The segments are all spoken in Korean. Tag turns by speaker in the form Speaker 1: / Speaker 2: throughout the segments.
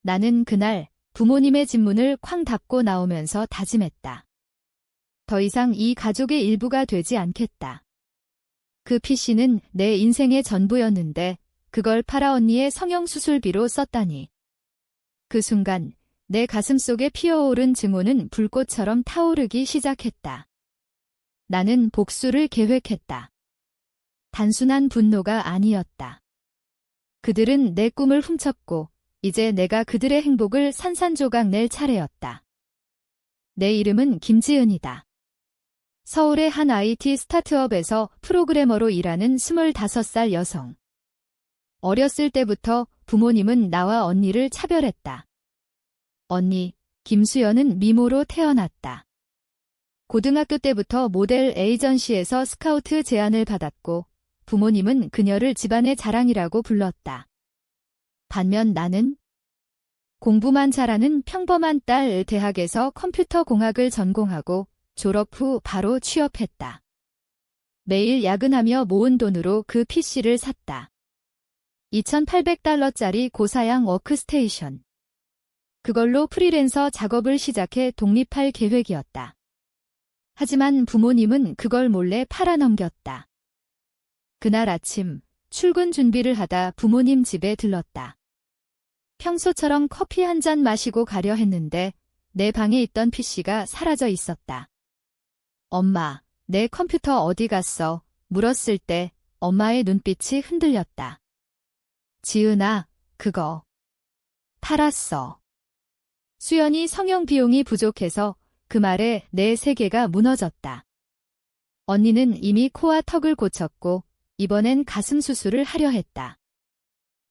Speaker 1: 나는 그날 부모님의 집문을 쾅 닫고 나오면서 다짐했다. 더 이상 이 가족의 일부가 되지 않겠다. 그 PC는 내 인생의 전부였는데 그걸 팔아 언니의 성형수술비로 썼다니. 그 순간 내 가슴속에 피어오른 증오는 불꽃처럼 타오르기 시작했다. 나는 복수를 계획했다. 단순한 분노가 아니었다. 그들은 내 꿈을 훔쳤고 이제 내가 그들의 행복을 산산조각 낼 차례였다. 내 이름은 김지은이다. 서울의 한 IT 스타트업에서 프로그래머로 일하는 25살 여성. 어렸을 때부터 부모님은 나와 언니를 차별했다. 언니, 김수연은 미모로 태어났다. 고등학교 때부터 모델 에이전시에서 스카우트 제안을 받았고 부모님은 그녀를 집안의 자랑이라고 불렀다. 반면 나는 공부만 잘하는 평범한 딸, 대학에서 컴퓨터 공학을 전공하고 졸업 후 바로 취업했다. 매일 야근하며 모은 돈으로 그 PC를 샀다. $2,800짜리 고사양 워크스테이션. 그걸로 프리랜서 작업을 시작해 독립할 계획이었다. 하지만 부모님은 그걸 몰래 팔아넘겼다. 그날 아침 출근 준비를 하다 부모님 집에 들렀다. 평소처럼 커피 한 잔 마시고 가려 했는데 내 방에 있던 PC가 사라져 있었다. 엄마, 내 컴퓨터 어디 갔어? 물었을 때 엄마의 눈빛이 흔들렸다. 지은아, 그거 팔았어. 수연이 성형 비용이 부족해서 그 말에 내 세계가 무너졌다. 언니는 이미 코와 턱을 고쳤고 이번엔 가슴 수술을 하려 했다.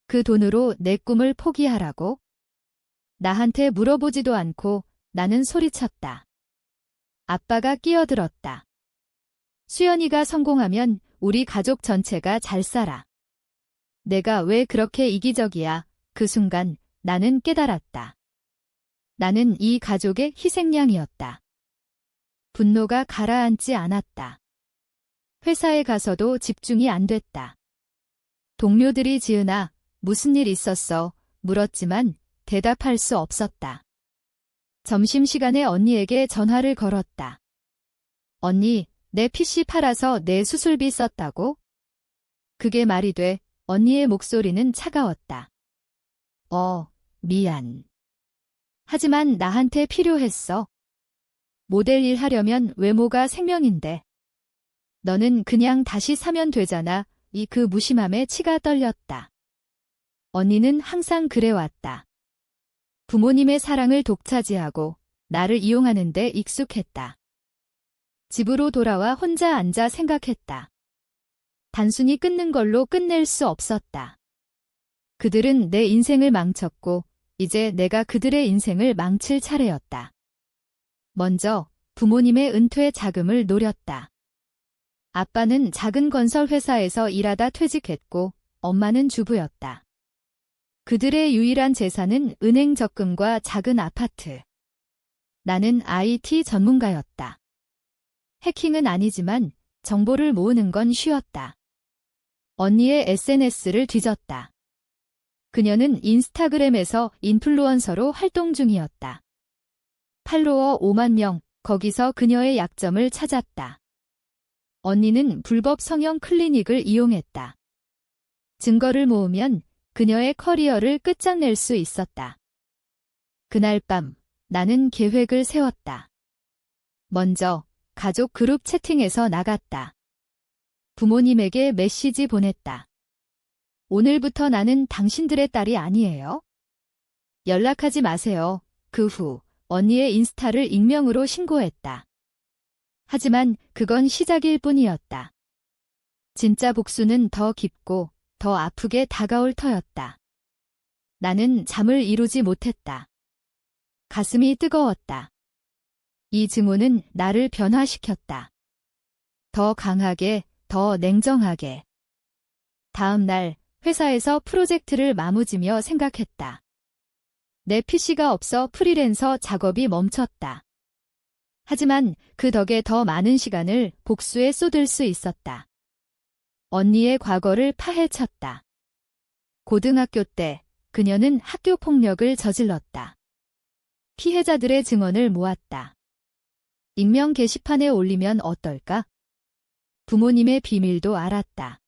Speaker 1: 그 돈으로 내 꿈을 포기하라고? 나한테 물어보지도 않고 나는 소리쳤다. 아빠가 끼어들었다. 수연이가 성공하면 우리 가족 전체가 잘 살아. 내가 왜 그렇게 이기적이야? 그 순간 나는 깨달았다. 나는 이 가족의 희생양이었다. 분노가 가라앉지 않았다. 회사에 가서도 집중이 안 됐다. 동료들이 지은아, 무슨 일 있었어? 물었지만 대답할 수 없었다. 점심시간에 언니에게 전화를 걸었다. 언니, 내 PC 팔아서 내 수술비 썼다고? 그게 말이 돼. 언니의 목소리는 차가웠다. 미안. 하지만 나한테 필요했어. 모델 일 하려면 외모가 생명인데. 너는 그냥 다시 사면 되잖아. 그 무심함에 치가 떨렸다. 언니는 항상 그래왔다. 부모님의 사랑을 독차지하고 나를 이용하는 데 익숙했다. 집으로 돌아와 혼자 앉아 생각했다. 단순히 끊는 걸로 끝낼 수 없었다. 그들은 내 인생을 망쳤고 이제 내가 그들의 인생을 망칠 차례였다. 먼저 부모님의 은퇴 자금을 노렸다. 아빠는 작은 건설 회사에서 일하다 퇴직했고 엄마는 주부였다. 그들의 유일한 재산은 은행 적금과 작은 아파트. 나는 IT 전문가였다. 해킹은 아니지만 정보를 모으는 건 쉬웠다. 언니의 SNS를 뒤졌다. 그녀는 인스타그램에서 인플루언서로 활동 중이었다. 팔로워 5만 명, 거기서 그녀의 약점을 찾았다. 언니는 불법 성형 클리닉을 이용했다. 증거를 모으면 그녀의 커리어를 끝장낼 수 있었다. 그날 밤 나는 계획을 세웠다. 먼저 가족 그룹 채팅에서 나갔다. 부모님에게 메시지 보냈다. 오늘부터 나는 당신들의 딸이 아니에요. 연락하지 마세요. 그 후 언니의 인스타를 익명으로 신고했다. 하지만 그건 시작일 뿐이었다. 진짜 복수는 더 깊고 더 아프게 다가올 터였다. 나는 잠을 이루지 못했다. 가슴이 뜨거웠다. 이 증오는 나를 변화시켰다. 더 강하게, 더 냉정하게. 다음 날 회사에서 프로젝트를 마무지며 생각했다. 내 PC가 없어 프리랜서 작업이 멈췄다. 하지만 그 덕에 더 많은 시간을 복수에 쏟을 수 있었다. 언니의 과거를 파헤쳤다. 고등학교 때 그녀는 학교 폭력을 저질렀다. 피해자들의 증언을 모았다. 익명 게시판에 올리면 어떨까? 부모님의 비밀도 알았다.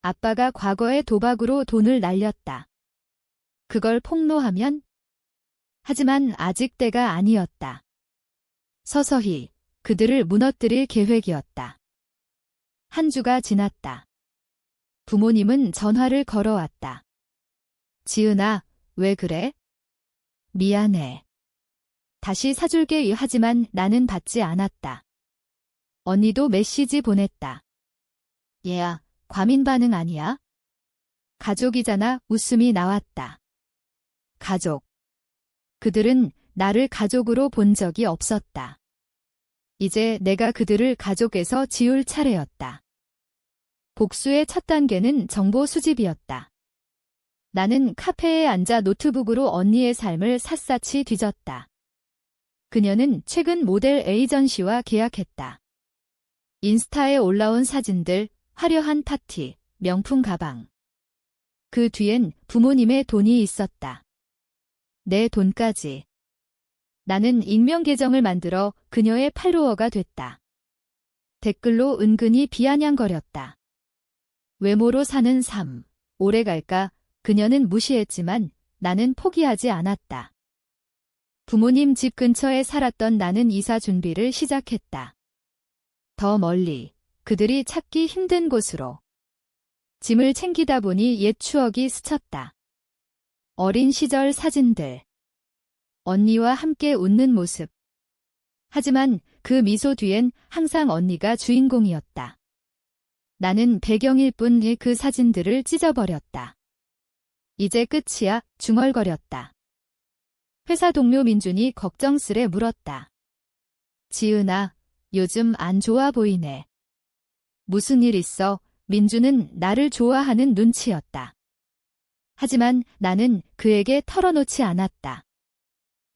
Speaker 1: 아빠가 과거의 도박으로 돈을 날렸다. 그걸 폭로하면? 하지만 아직 때가 아니었다. 서서히 그들을 무너뜨릴 계획이었다. 한 주가 지났다. 부모님은 전화를 걸어왔다. 지은아, 왜 그래? 미안해. 다시 사줄게. 하지만 나는 받지 않았다. 언니도 메시지 보냈다. 얘야, 과민 반응 아니야? 가족이잖아. 웃음이 나왔다. 가족. 그들은 나를 가족으로 본 적이 없었다. 이제 내가 그들을 가족에서 지울 차례였다. 복수의 첫 단계는 정보 수집이었다. 나는 카페에 앉아 노트북으로 언니의 삶을 샅샅이 뒤졌다. 그녀는 최근 모델 에이전시와 계약했다. 인스타에 올라온 사진들, 화려한 파티, 명품 가방. 그 뒤엔 부모님의 돈이 있었다. 내 돈까지. 나는 익명 계정을 만들어 그녀의 팔로워가 됐다. 댓글로 은근히 비아냥거렸다. 외모로 사는 삶, 오래 갈까? 그녀는 무시했지만 나는 포기하지 않았다. 부모님 집 근처에 살았던 나는 이사 준비를 시작했다. 더 멀리, 그들이 찾기 힘든 곳으로. 짐을 챙기다 보니 옛 추억이 스쳤다. 어린 시절 사진들. 언니와 함께 웃는 모습. 하지만 그 미소 뒤엔 항상 언니가 주인공이었다. 나는 배경일 뿐 그 사진들을 찢어버렸다. 이제 끝이야, 중얼거렸다. 회사 동료 민준이 걱정스레 물었다. 지은아, 요즘 안 좋아 보이네. 무슨 일 있어? 민준은 나를 좋아하는 눈치였다. 하지만 나는 그에게 털어놓지 않았다.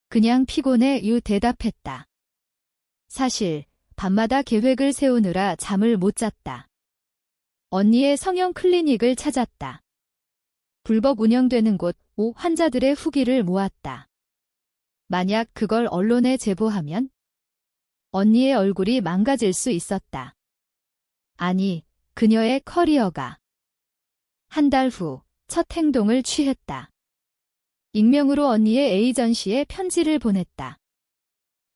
Speaker 1: 그냥 피곤해. 대답했다. 사실 밤마다 계획을 세우느라 잠을 못 잤다. 언니의 성형 클리닉을 찾았다. 불법 운영되는 곳 환자들의 후기를 모았다. 만약 그걸 언론에 제보하면 언니의 얼굴이 망가질 수 있었다. 아니, 그녀의 커리어가. 한 달 후 첫 행동을 취했다. 익명으로 언니의 에이전시에 편지를 보냈다.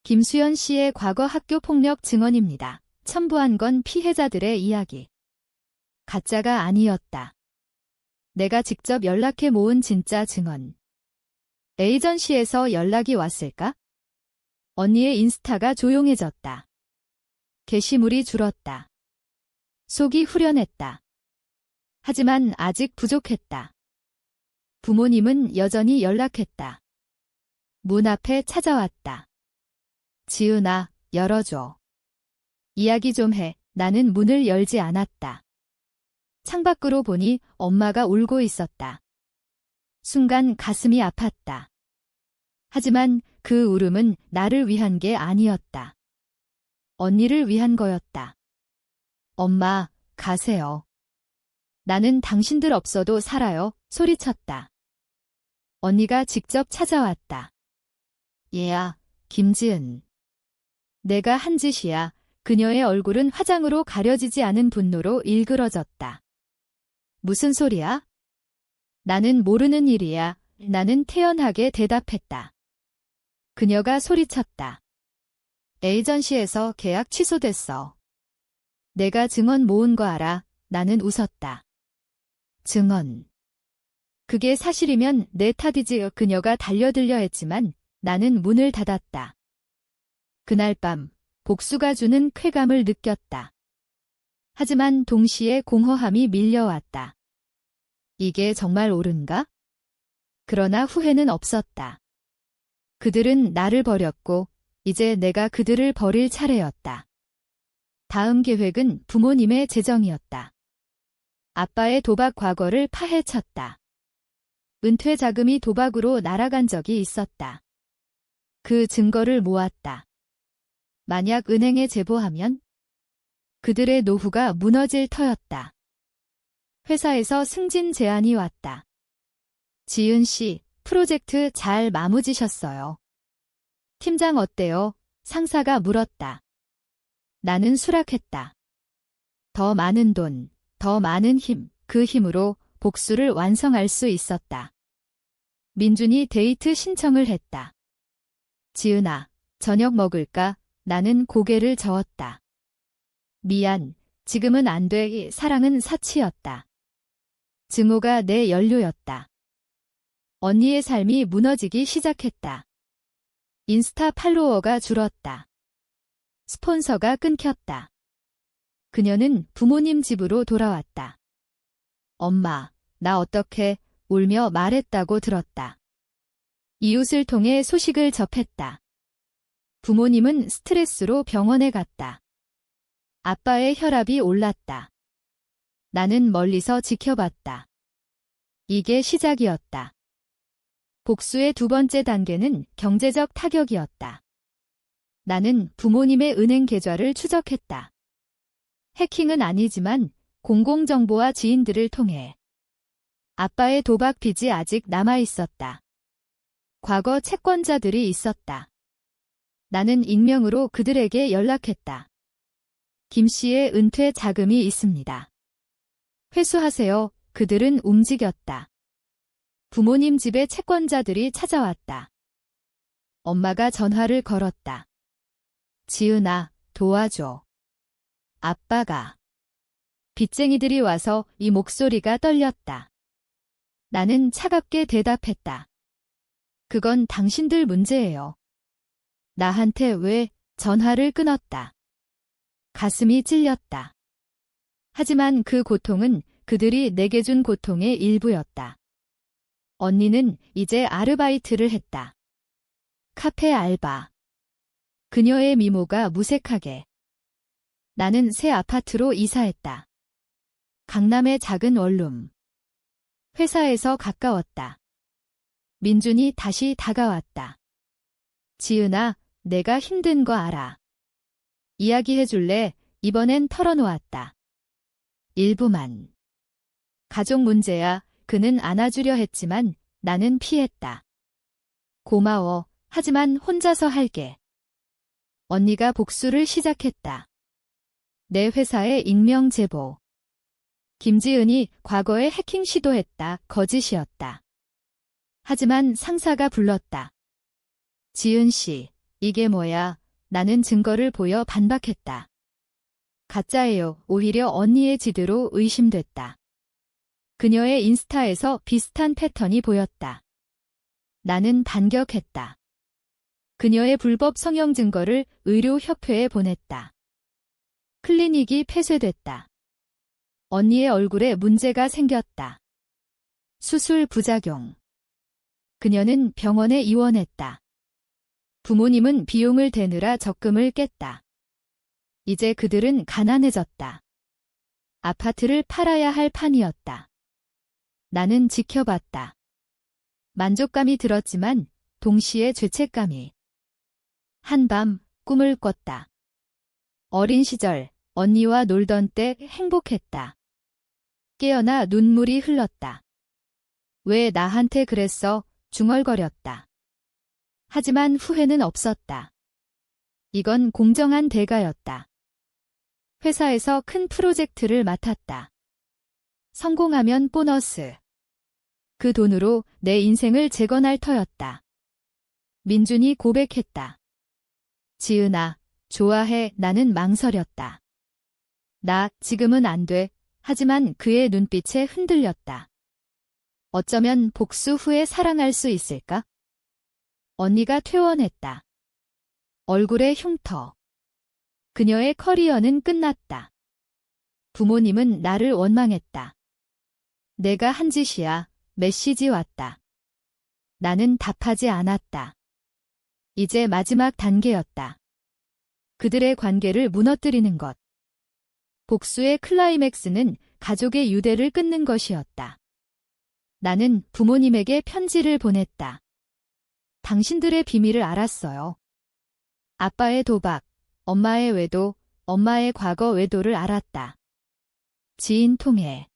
Speaker 1: 김수연 씨의 과거 학교 폭력 증언입니다. 첨부한 건 피해자들의 이야기. 가짜가 아니었다. 내가 직접 연락해 모은 진짜 증언. 에이전시에서 연락이 왔을까? 언니의 인스타가 조용해졌다. 게시물이 줄었다. 속이 후련했다. 하지만 아직 부족했다. 부모님은 여전히 연락했다. 문 앞에 찾아왔다. 지은아, 열어줘. 이야기 좀 해. 나는 문을 열지 않았다. 창밖으로 보니 엄마가 울고 있었다. 순간 가슴이 아팠다. 하지만 그 울음은 나를 위한 게 아니었다. 언니를 위한 거였다. 엄마, 가세요. 나는 당신들 없어도 살아요. 소리쳤다. 언니가 직접 찾아왔다. 얘야, 김지은. 내가 한 짓이야. 그녀의 얼굴은 화장으로 가려지지 않은 분노로 일그러졌다. 무슨 소리야? 나는 모르는 일이야. 나는 태연하게 대답했다. 그녀가 소리쳤다. 에이전시에서 계약 취소됐어. 내가 증언 모은 거 알아. 나는 웃었다. 증언. 그게 사실이면 내 탓이지. 그녀가 달려들려 했지만 나는 문을 닫았다. 그날 밤 복수가 주는 쾌감을 느꼈다. 하지만 동시에 공허함이 밀려왔다. 이게 정말 옳은가? 그러나 후회는 없었다. 그들은 나를 버렸고 이제 내가 그들을 버릴 차례였다. 다음 계획은 부모님의 재정이었다. 아빠의 도박 과거를 파헤쳤다. 은퇴 자금이 도박으로 날아간 적이 있었다. 그 증거를 모았다. 만약 은행에 제보하면 그들의 노후가 무너질 터였다. 회사에서 승진 제안이 왔다. 지은 씨, 프로젝트 잘 마무지셨어요. 팀장 어때요? 상사가 물었다. 나는 수락했다. 더 많은 돈, 더 많은 힘, 그 힘으로 복수를 완성할 수 있었다. 민준이 데이트 신청을 했다. 지은아, 저녁 먹을까? 나는 고개를 저었다. 미안, 지금은 안 돼. 이 사랑은 사치였다. 증오가 내 연료였다. 언니의 삶이 무너지기 시작했다. 인스타 팔로워가 줄었다. 스폰서가 끊겼다. 그녀는 부모님 집으로 돌아왔다. 엄마, 나 어떻게 울며 말했다고 들었다. 이웃을 통해 소식을 접했다. 부모님은 스트레스로 병원에 갔다. 아빠의 혈압이 올랐다. 나는 멀리서 지켜봤다. 이게 시작이었다. 복수의 두 번째 단계는 경제적 타격이었다. 나는 부모님의 은행 계좌를 추적했다. 해킹은 아니지만 공공정보와 지인들을 통해 아빠의 도박 빚이 아직 남아 있었다. 과거 채권자들이 있었다. 나는 익명으로 그들에게 연락했다. 김 씨의 은퇴 자금이 있습니다. 회수하세요. 그들은 움직였다. 부모님 집에 채권자들이 찾아왔다. 엄마가 전화를 걸었다. 지은아, 도와줘. 아빠가. 빚쟁이들이 와서 이 목소리가 떨렸다. 나는 차갑게 대답했다. 그건 당신들 문제예요. 나한테 왜 전화를 끊었다. 가슴이 찔렸다. 하지만 그 고통은 그들이 내게 준 고통의 일부였다. 언니는 이제 아르바이트를 했다. 카페 알바. 그녀의 미모가 무색하게. 나는 새 아파트로 이사했다. 강남의 작은 원룸. 회사에서 가까웠다. 민준이 다시 다가왔다. 지은아, 내가 힘든 거 알아. 이야기해줄래? 이번엔 털어놓았다. 일부만. 가족 문제야. 그는 안아주려 했지만 나는 피했다. 고마워. 하지만 혼자서 할게. 언니가 복수를 시작했다. 내 회사에 익명 제보. 김지은이 과거에 해킹 시도했다. 거짓이었다. 하지만 상사가 불렀다. 지은 씨, 이게 뭐야? 나는 증거를 보여 반박했다. 가짜예요. 오히려 언니의 지드로 의심됐다. 그녀의 인스타에서 비슷한 패턴이 보였다. 나는 반격했다. 그녀의 불법 성형 증거를 의료협회에 보냈다. 클리닉이 폐쇄됐다. 언니의 얼굴에 문제가 생겼다. 수술 부작용. 그녀는 병원에 입원했다. 부모님은 비용을 대느라 적금을 깼다. 이제 그들은 가난해졌다. 아파트를 팔아야 할 판이었다. 나는 지켜봤다. 만족감이 들었지만 동시에 죄책감이. 한밤 꿈을 꿨다. 어린 시절 언니와 놀던 때 행복했다. 깨어나 눈물이 흘렀다. 왜 나한테 그랬어? 중얼거렸다. 하지만 후회는 없었다. 이건 공정한 대가였다. 회사에서 큰 프로젝트를 맡았다. 성공하면 보너스. 그 돈으로 내 인생을 재건할 터였다. 민준이 고백했다. 지은아, 좋아해. 나는 망설였다. 나 지금은 안 돼. 하지만 그의 눈빛에 흔들렸다. 어쩌면 복수 후에 사랑할 수 있을까? 언니가 퇴원했다. 얼굴에 흉터. 그녀의 커리어는 끝났다. 부모님은 나를 원망했다. 내가 한 짓이야. 메시지 왔다. 나는 답하지 않았다. 이제 마지막 단계였다. 그들의 관계를 무너뜨리는 것. 복수의 클라이맥스는 가족의 유대를 끊는 것이었다. 나는 부모님에게 편지를 보냈다. 당신들의 비밀을 알았어요. 아빠의 도박, 엄마의 외도, 엄마의 과거 외도를 알았다. 지인 통해.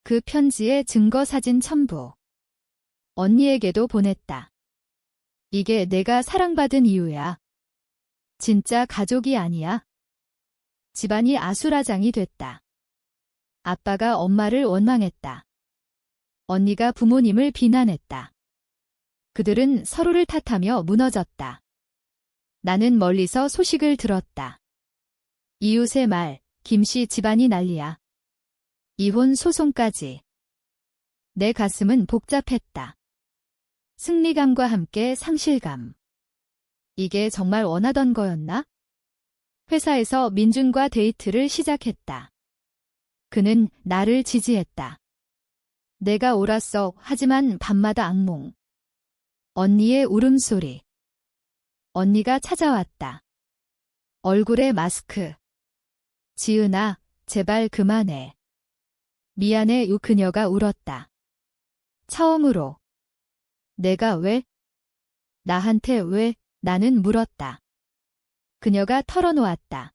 Speaker 1: 그 편지의 증거 사진 첨부. 언니에게도 보냈다. 이게 내가 사랑받은 이유야. 진짜 가족이 아니야. 집안이 아수라장이 됐다. 아빠가 엄마를 원망했다. 언니가 부모님을 비난했다. 그들은 서로를 탓하며 무너졌다. 나는 멀리서 소식을 들었다. 이웃의 말, 김씨 집안이 난리야. 이혼 소송까지. 내 가슴은 복잡했다. 승리감과 함께 상실감. 이게 정말 원하던 거였나? 회사에서 민준과 데이트를 시작했다. 그는 나를 지지했다. 내가 옳았어. 하지만 밤마다 악몽. 언니의 울음소리. 언니가 찾아왔다. 얼굴에 마스크. 지은아, 제발 그만해. 미안해. 그녀가 울었다. 처음으로. 내가 왜? 나한테 왜? 나는 물었다. 그녀가 털어놓았다.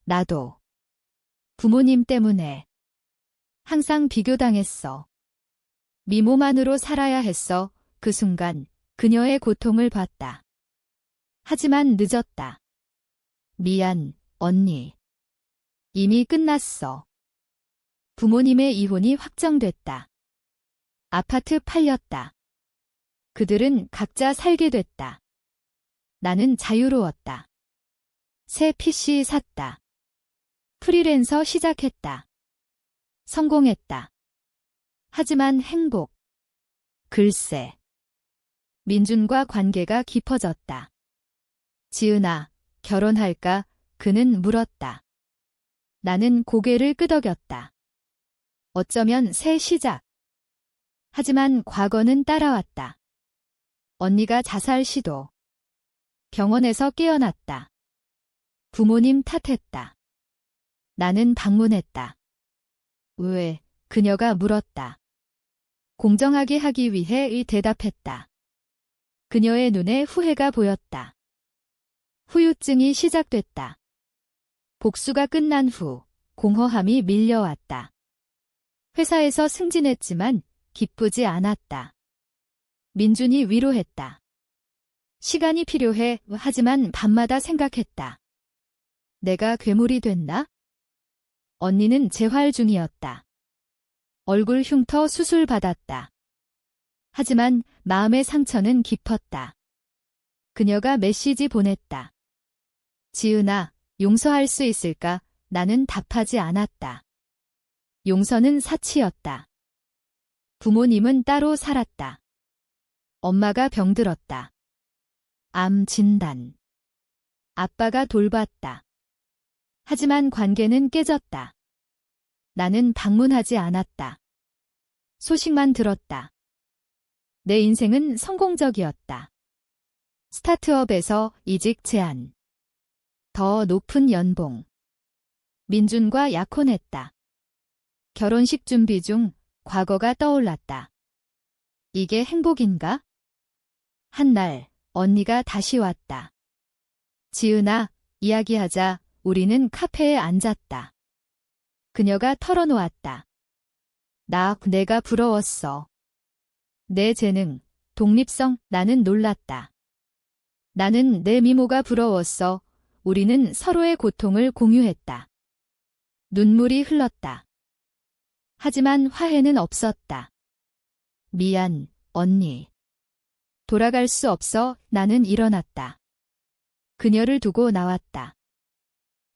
Speaker 1: 나도. 부모님 때문에. 항상 비교당했어. 미모만으로 살아야 했어. 그 순간 그녀의 고통을 봤다. 하지만 늦었다. 미안, 언니. 이미 끝났어. 부모님의 이혼이 확정됐다. 아파트 팔렸다. 그들은 각자 살게 됐다. 나는 자유로웠다. 새 PC 샀다. 프리랜서 시작했다. 성공했다. 하지만 행복. 글쎄. 민준과 관계가 깊어졌다. 지은아, 결혼할까? 그는 물었다. 나는 고개를 끄덕였다. 어쩌면 새 시작. 하지만 과거는 따라왔다. 언니가 자살 시도. 병원에서 깨어났다. 부모님 탓했다. 나는 방문했다. 왜? 그녀가 물었다. 공정하게 하기 위해 대답했다. 그녀의 눈에 후회가 보였다. 후유증이 시작됐다. 복수가 끝난 후 공허함이 밀려왔다. 회사에서 승진했지만 기쁘지 않았다. 민준이 위로했다. 시간이 필요해. 하지만 밤마다 생각했다. 내가 괴물이 됐나? 언니는 재활 중이었다. 얼굴 흉터 수술 받았다. 하지만 마음의 상처는 깊었다. 그녀가 메시지 보냈다. 지은아, 용서할 수 있을까? 나는 답하지 않았다. 용서는 사치였다. 부모님은 따로 살았다. 엄마가 병들었다. 암 진단. 아빠가 돌봤다. 하지만 관계는 깨졌다. 나는 방문하지 않았다. 소식만 들었다. 내 인생은 성공적이었다. 스타트업에서 이직 제안. 더 높은 연봉. 민준과 약혼했다. 결혼식 준비 중 과거가 떠올랐다. 이게 행복인가? 한날 언니가 다시 왔다. 지은아, 이야기하자. 우리는 카페에 앉았다. 그녀가 털어놓았다. 내가 부러웠어. 내 재능, 독립성. 나는 놀랐다. 나는 내 미모가 부러웠어. 우리는 서로의 고통을 공유했다. 눈물이 흘렀다. 하지만 화해는 없었다. 미안, 언니. 돌아갈 수 없어. 나는 일어났다. 그녀를 두고 나왔다.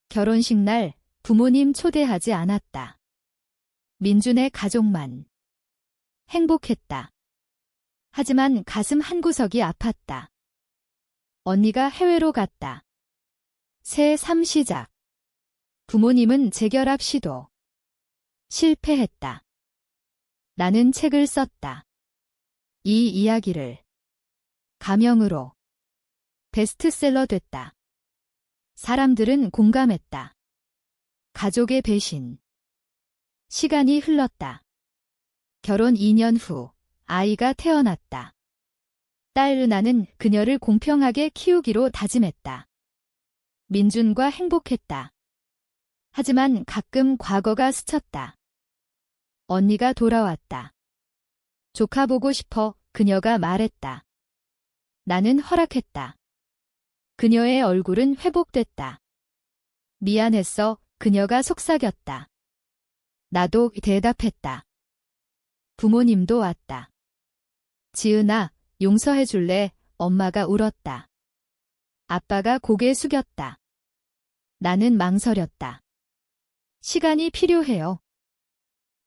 Speaker 1: 결혼식 날 부모님 초대하지 않았다. 민준의 가족만. 행복했다. 하지만 가슴 한구석이 아팠다. 언니가 해외로 갔다. 새 삶 시작. 부모님은 재결합 시도. 실패했다. 나는 책을 썼다. 이 이야기를. 가명으로. 베스트셀러 됐다. 사람들은 공감했다. 가족의 배신. 시간이 흘렀다. 결혼 2년 후 아이가 태어났다. 딸 은하는 그녀를 공평하게 키우기로 다짐했다. 민준과 행복했다. 하지만 가끔 과거가 스쳤다. 언니가 돌아왔다. 조카 보고 싶어. 그녀가 말했다. 나는 허락했다. 그녀의 얼굴은 회복됐다. 미안했어. 그녀가 속삭였다. 나도 대답했다. 부모님도 왔다. 지은아, 용서해줄래? 엄마가 울었다. 아빠가 고개 숙였다. 나는 망설였다. 시간이 필요해요.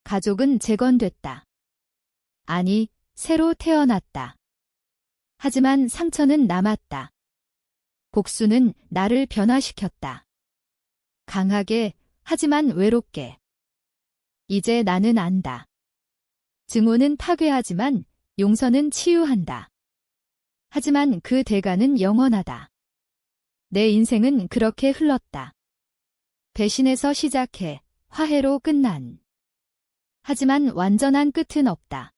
Speaker 1: 가족은 재건됐다. 아니, 새로 태어났다. 하지만 상처는 남았다. 복수는 나를 변화시켰다. 강하게, 하지만 외롭게. 이제 나는 안다. 증오는 파괴하지만 용서는 치유한다. 하지만 그 대가는 영원하다. 내 인생은 그렇게 흘렀다. 배신에서 시작해 화해로 끝난. 하지만 완전한 끝은 없다.